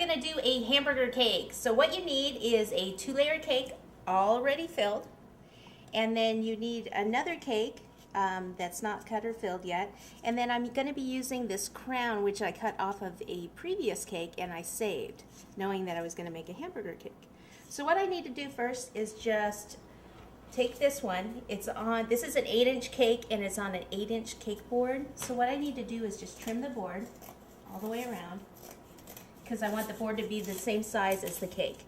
gonna do a hamburger cake. So what you need is a 2-layer cake already filled, and then you need another cake that's not cut or filled yet, and then I'm gonna be using this crown which I cut off of a previous cake and I saved, knowing that I was gonna make a hamburger cake. So what I need to do first is just take this one. This is an 8-inch cake and it's on an 8-inch cake board. So what I need to do is just trim the board all the way around, because I want the board to be the same size as the cake.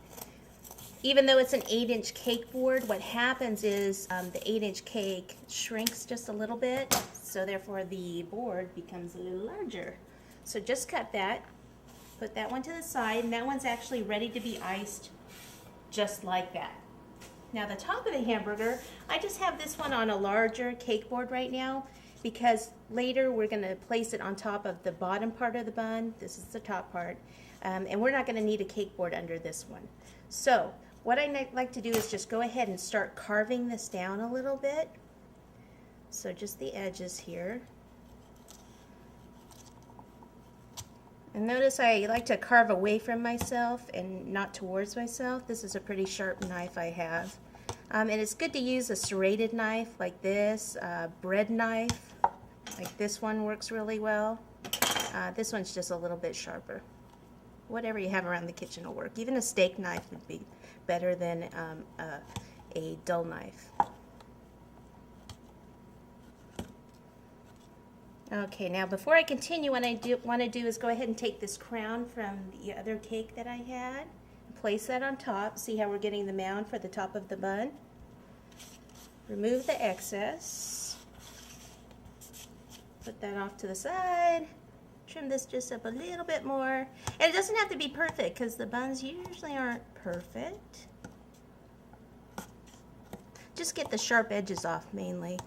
Even though it's an 8-inch cake board, what happens is the 8-inch cake shrinks just a little bit, so therefore the board becomes a little larger. So just cut that, put that one to the side, and that one's actually ready to be iced just like that. Now the top of the hamburger, I just have this one on a larger cake board right now, because later we're going to place it on top of the bottom part of the bun. This is the top part, and we're not going to need a cake board under this one. So what I like to do is just go ahead and start carving this down a little bit. So just the edges here. And notice I like to carve away from myself and not towards myself. This is a pretty sharp knife I have. And it's good to use a serrated knife like this, bread knife, like this one works really well. This one's just a little bit sharper. Whatever you have around the kitchen will work. Even a steak knife would be better than a dull knife. Okay, now before I continue, what I want to do is go ahead and take this crown from the other cake that I had, place that on top. See how we're getting the mound for the top of the bun? Remove the excess. Put that off to the side. Trim this just up a little bit more. And it doesn't have to be perfect because the buns usually aren't perfect. Just get the sharp edges off mainly.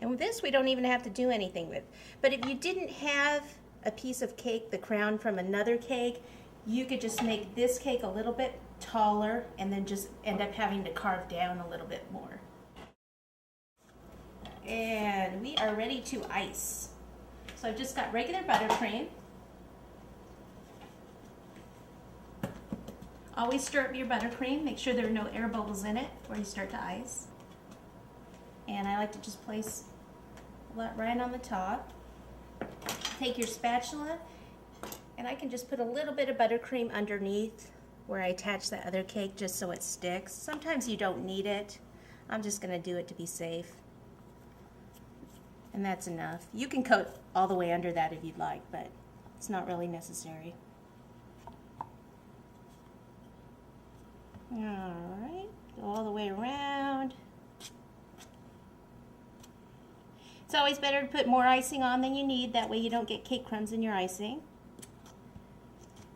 And with this we don't even have to do anything with. But if you didn't have a piece of cake, the crown from another cake, you could just make this cake a little bit taller and then just end up having to carve down a little bit more. And we are ready to ice. So I've just got regular buttercream. Always stir up your buttercream. Make sure there are no air bubbles in it before you start to ice. And I like to just place that right on the top. Take your spatula, and I can just put a little bit of buttercream underneath where I attach the other cake just so it sticks. Sometimes you don't need it. I'm just going to do it to be safe. And that's enough. You can coat all the way under that if you'd like, but it's not really necessary. Alright, go all the way around. It's always better to put more icing on than you need, that way you don't get cake crumbs in your icing.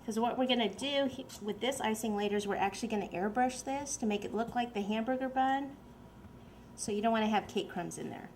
Because what we're going to do with this icing later is we're actually going to airbrush this to make it look like the hamburger bun. So you don't want to have cake crumbs in there.